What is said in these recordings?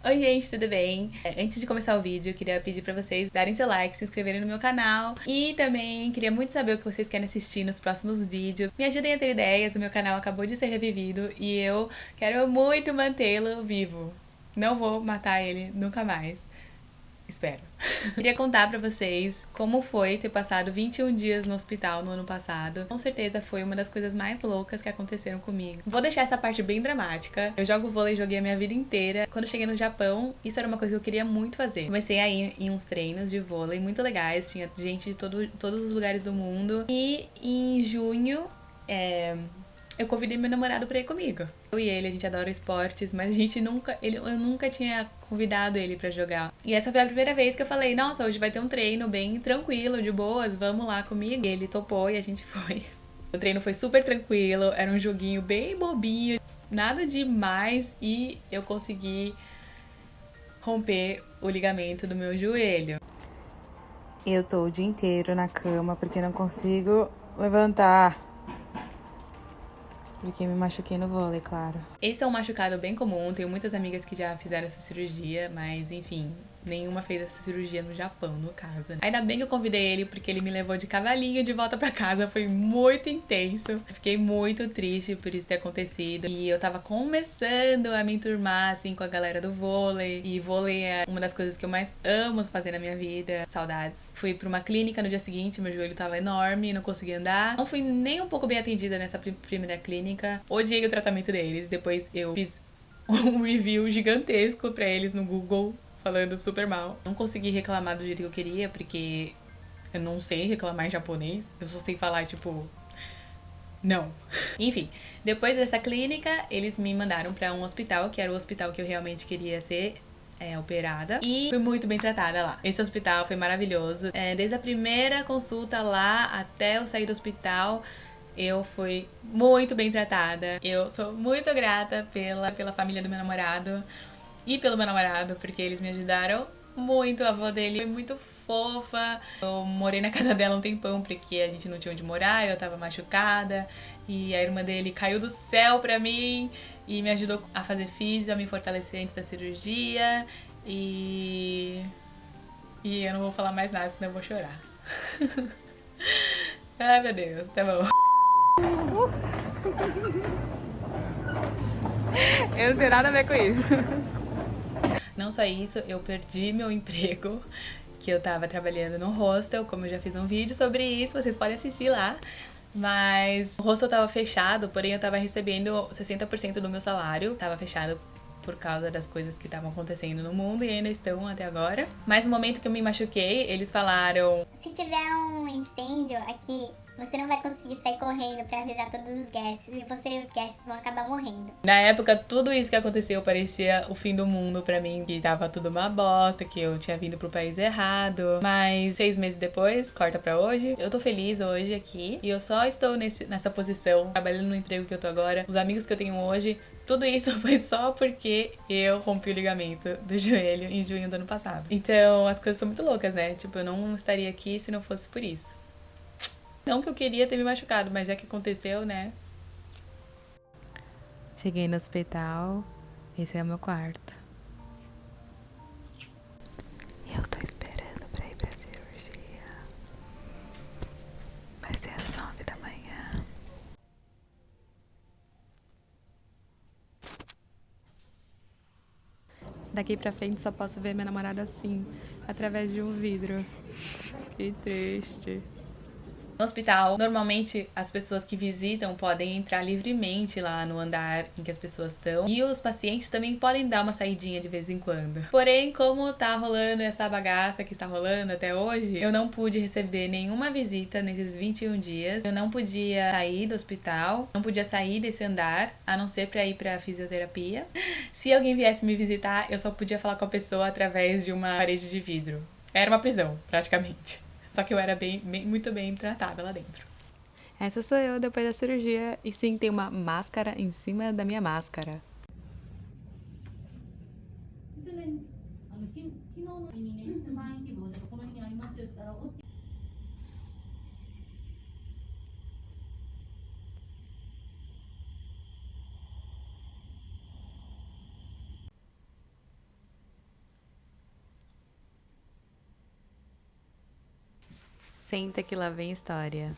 Oi gente, tudo bem? Antes de começar o vídeo, eu queria pedir pra vocês darem seu like, se inscreverem no meu canal e também queria muito saber o que vocês querem assistir nos próximos vídeos. Me ajudem a ter ideias, o meu canal acabou de ser revivido e eu quero muito mantê-lo vivo. Não vou matar ele nunca mais. Espero. Queria contar pra vocês como foi ter passado 21 dias no hospital no ano passado. Com certeza foi uma das coisas mais loucas que aconteceram comigo. Vou deixar essa parte bem dramática. Eu jogo vôlei, joguei a minha vida inteira. Quando eu cheguei no Japão, isso era uma coisa que eu queria muito fazer. Comecei a ir em uns treinos de vôlei muito legais. Tinha gente de todos os lugares do mundo. E em junho, eu convidei meu namorado pra ir comigo. Eu e ele, a gente adora esportes, mas a gente eu nunca tinha convidado ele pra jogar. E essa foi a primeira vez que eu falei, nossa, hoje vai ter um treino bem tranquilo, de boas, vamos lá comigo. E ele topou e a gente foi. O treino foi super tranquilo, era um joguinho bem bobinho, nada demais e eu consegui romper o ligamento do meu joelho. Eu tô o dia inteiro na cama porque não consigo levantar. Porque me machuquei no vôlei, claro. Esse é um machucado bem comum, tenho muitas amigas que já fizeram essa cirurgia, mas enfim, nenhuma fez essa cirurgia no Japão, no caso. Ainda bem que eu convidei ele, porque ele me levou de cavalinho de volta pra casa, foi muito intenso. Fiquei muito triste por isso ter acontecido. E eu tava começando a me enturmar, assim, com a galera do vôlei. E vôlei é uma das coisas que eu mais amo fazer na minha vida. Saudades. Fui pra uma clínica no dia seguinte, meu joelho tava enorme, não conseguia andar. Não fui nem um pouco bem atendida nessa primeira clínica. Odiei o tratamento deles. Depois eu fiz um review gigantesco pra eles no Google, falando super mal. Não consegui reclamar do jeito que eu queria, porque eu não sei reclamar em japonês. Eu só sei falar, tipo, não. Enfim, depois dessa clínica, eles me mandaram pra um hospital, que era o hospital que eu realmente queria ser operada. E fui muito bem tratada lá. Esse hospital foi maravilhoso. Desde a primeira consulta lá até eu sair do hospital, eu fui muito bem tratada. Eu sou muito grata pela família do meu namorado e pelo meu namorado, porque eles me ajudaram muito. A avó dele foi muito fofa. Eu morei na casa dela um tempão, porque a gente não tinha onde morar, eu tava machucada. E a irmã dele caiu do céu pra mim e me ajudou a fazer físio, a me fortalecer antes da cirurgia. E eu não vou falar mais nada, senão eu vou chorar. Ai, meu Deus, tá bom. Eu não tenho nada a ver com isso. Não só isso, eu perdi meu emprego, que eu tava trabalhando no hostel, como eu já fiz um vídeo sobre isso, vocês podem assistir lá. Mas o hostel tava fechado, porém eu tava recebendo 60% do meu salário. Tava fechado por causa das coisas que estavam acontecendo no mundo e ainda estão até agora. Mas no momento que eu me machuquei, eles falaram: se tiver um incêndio aqui, você não vai conseguir sair correndo pra avisar todos os guests e você e os guests vão acabar morrendo. Na época, tudo isso que aconteceu parecia o fim do mundo pra mim, que tava tudo uma bosta, que eu tinha vindo pro país errado. Mas 6 meses depois, corta pra hoje, eu tô feliz hoje aqui e eu só estou nessa posição, trabalhando no emprego que eu tô agora, os amigos que eu tenho hoje. Tudo isso foi só porque eu rompi o ligamento do joelho em junho do ano passado. Então, as coisas são muito loucas, né? Tipo, eu não estaria aqui se não fosse por isso. Não que eu queria ter me machucado, mas já que aconteceu, né? Cheguei no hospital. Esse é o meu quarto. E eu tô esperando pra ir pra cirurgia. Vai ser às 9 da manhã. Daqui pra frente só posso ver minha namorada assim, através de um vidro. Que triste. No hospital, normalmente as pessoas que visitam podem entrar livremente lá no andar em que as pessoas estão. E os pacientes também podem dar uma saidinha de vez em quando. Porém, como tá rolando essa bagaça que está rolando até hoje, eu não pude receber nenhuma visita nesses 21 dias. Eu não podia sair do hospital, não podia sair desse andar, a não ser pra ir pra fisioterapia. Se alguém viesse me visitar, eu só podia falar com a pessoa através de uma parede de vidro. Era uma prisão, praticamente. Só que eu era muito bem tratada lá dentro. Essa sou eu depois da cirurgia. E sim, tem uma máscara em cima da minha máscara. Senta que lá vem história.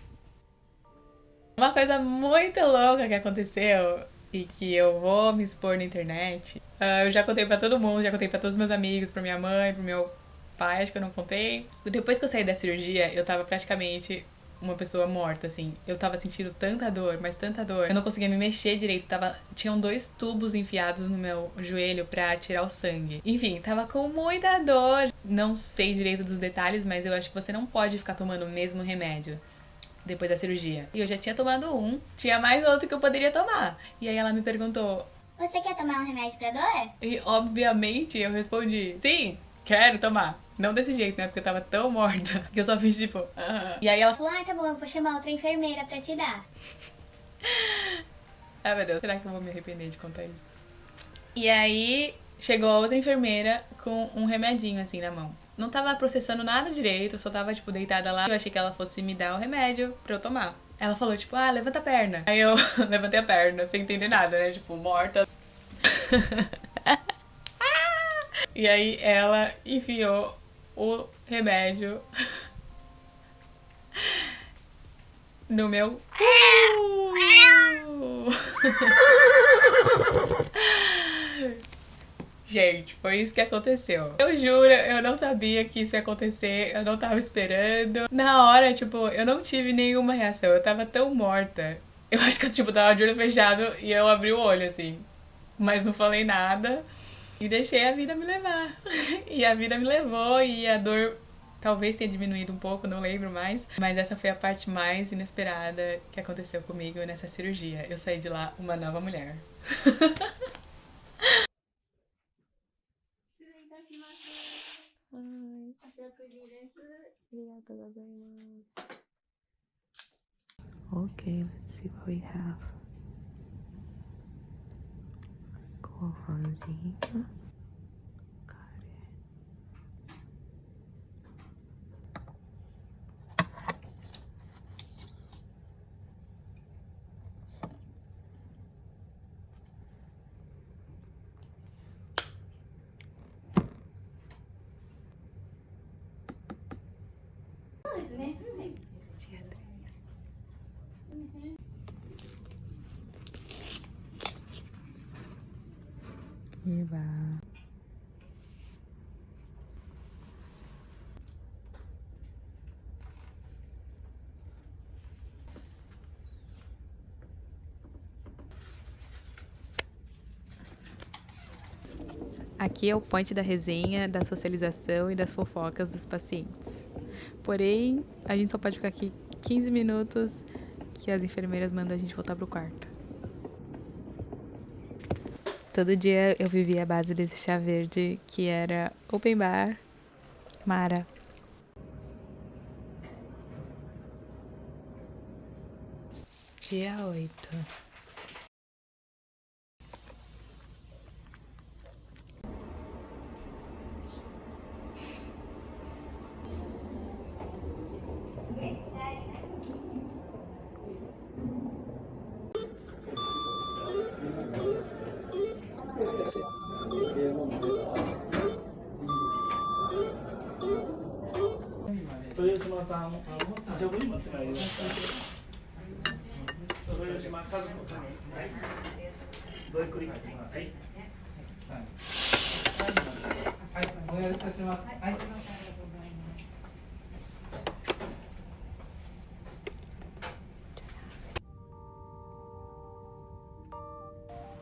Uma coisa muito louca que aconteceu e que eu vou me expor na internet. Eu já contei pra todo mundo, já contei pra todos os meus amigos, pra minha mãe, pro meu pai, acho que eu não contei. Depois que eu saí da cirurgia, eu tava praticamente uma pessoa morta, assim. Eu tava sentindo tanta dor, mas tanta dor. Eu não conseguia me mexer direito. Tinham 2 tubos enfiados no meu joelho pra tirar o sangue. Enfim, tava com muita dor. Não sei direito dos detalhes, mas eu acho que você não pode ficar tomando o mesmo remédio depois da cirurgia. E eu já tinha tomado um, tinha mais outro que eu poderia tomar. E aí ela me perguntou: você quer tomar um remédio pra dor? E obviamente eu respondi: sim, quero tomar. Não desse jeito, né? Porque eu tava tão morta que eu só fiz tipo... E aí ela falou: tá bom, eu vou chamar outra enfermeira pra te dar. Ai, meu Deus, será que eu vou me arrepender de contar isso? E aí chegou a outra enfermeira com um remedinho assim na mão. Não tava processando nada direito, eu só tava tipo deitada lá. Eu achei que ela fosse me dar o remédio pra eu tomar. Ela falou tipo: levanta a perna. Aí eu levantei a perna sem entender nada, né? Tipo, morta. E aí ela enfiou o remédio no meu Gente, foi isso que aconteceu. Eu juro, eu não sabia que isso ia acontecer, eu não tava esperando. Na hora, tipo, eu não tive nenhuma reação, eu tava tão morta. Eu acho que eu, tipo, tava de olho fechado e eu abri o olho, assim. Mas não falei nada e deixei a vida me levar. E a vida me levou e a dor talvez tenha diminuído um pouco, não lembro mais. Mas essa foi a parte mais inesperada que aconteceu comigo nessa cirurgia. Eu saí de lá uma nova mulher. Okay, let's see what we have. Gohanzinho. Eba. Aqui é o point da resenha, da socialização e das fofocas dos pacientes. Porém, a gente só pode ficar aqui 15 minutos que as enfermeiras mandam a gente voltar pro quarto. Todo dia eu vivia a base desse chá verde que era open bar, Mara. Dia 8.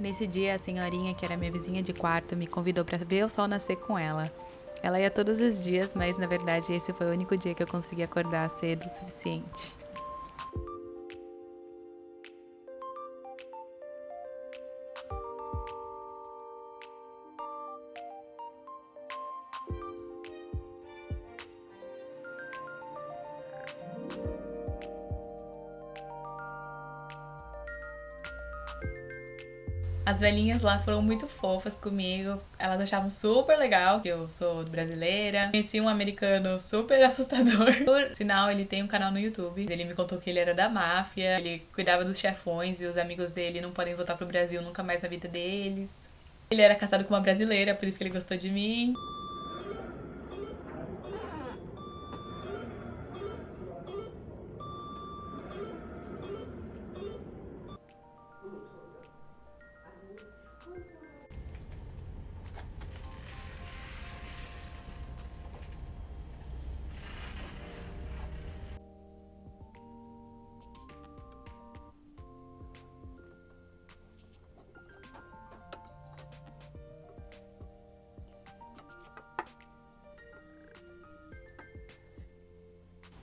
Nesse dia, a senhorinha, que era minha vizinha de quarto, me convidou para ver o sol nascer com ela. Ela ia todos os dias, mas na verdade esse foi o único dia que eu consegui acordar cedo o suficiente. As velhinhas lá foram muito fofas comigo. Elas achavam super legal que eu sou brasileira. Conheci um americano super assustador. Por sinal, ele tem um canal no YouTube. Ele me contou que ele era da máfia. Ele cuidava dos chefões e os amigos dele não podem voltar pro Brasil nunca mais na vida deles. Ele era casado com uma brasileira, por isso que ele gostou de mim.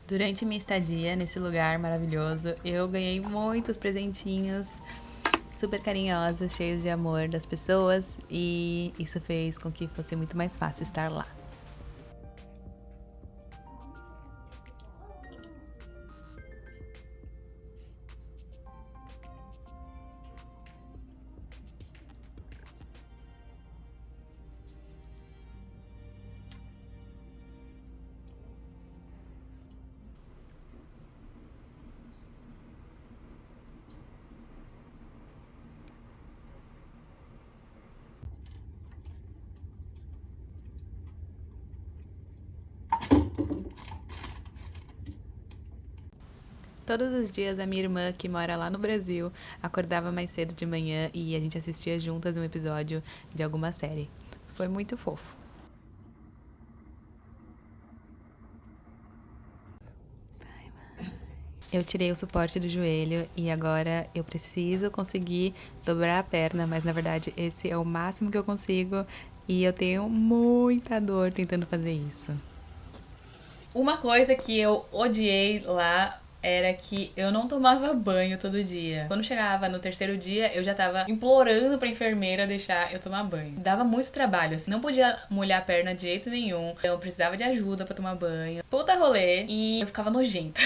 Durante minha estadia nesse lugar maravilhoso, eu ganhei muitos presentinhos super carinhosos, cheios de amor das pessoas, e isso fez com que fosse muito mais fácil estar lá. Todos os dias a minha irmã, que mora lá no Brasil, acordava mais cedo de manhã e a gente assistia juntas um episódio de alguma série. Foi muito fofo. Eu tirei o suporte do joelho e agora eu preciso conseguir dobrar a perna, mas na verdade esse é o máximo que eu consigo e eu tenho muita dor tentando fazer isso. Uma coisa que eu odiei lá era que eu não tomava banho todo dia. Quando chegava no terceiro dia, eu já tava implorando pra enfermeira deixar eu tomar banho. Dava muito trabalho, assim. Não podia molhar a perna de jeito nenhum. Eu precisava de ajuda pra tomar banho. Puta rolê. E eu ficava nojenta.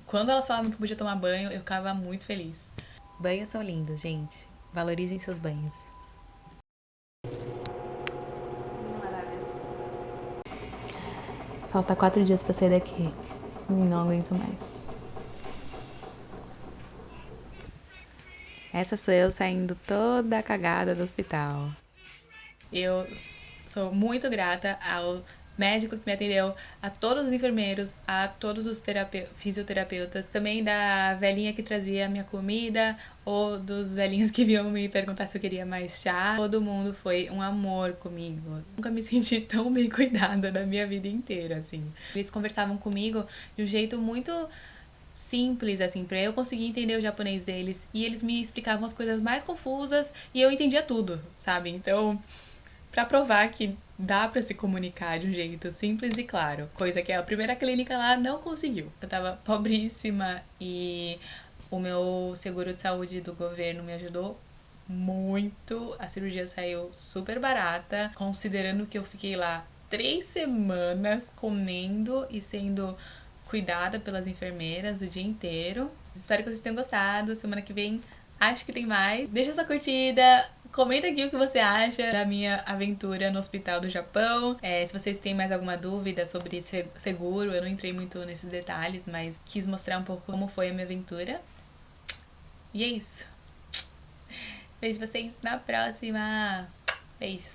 Quando elas falavam que podia tomar banho, eu ficava muito feliz. Banhos são lindos, gente. Valorizem seus banhos. Falta 4 dias pra sair daqui. Não aguento mais. Essa sou eu saindo toda cagada do hospital. Eu sou muito grata ao médico que me atendeu, a todos os enfermeiros, a todos os fisioterapeutas, também da velhinha que trazia a minha comida, ou dos velhinhos que vinham me perguntar se eu queria mais chá. Todo mundo foi um amor comigo. Nunca me senti tão bem cuidada da minha vida inteira, assim. Eles conversavam comigo de um jeito muito simples, assim, pra eu conseguir entender o japonês deles. E eles me explicavam as coisas mais confusas e eu entendia tudo, sabe? Então, pra provar que dá pra se comunicar de um jeito simples e claro, coisa que a primeira clínica lá não conseguiu. Eu tava pobríssima e o meu seguro de saúde do governo me ajudou muito. A cirurgia saiu super barata, considerando que eu fiquei lá 3 semanas comendo e sendo cuidada pelas enfermeiras o dia inteiro. Espero que vocês tenham gostado. Semana que vem acho que tem mais. Deixa sua curtida. Comenta aqui o que você acha da minha aventura no hospital do Japão. Se vocês têm mais alguma dúvida sobre esse seguro, eu não entrei muito nesses detalhes, mas quis mostrar um pouco como foi a minha aventura. E é isso. Vejo vocês na próxima. Beijos.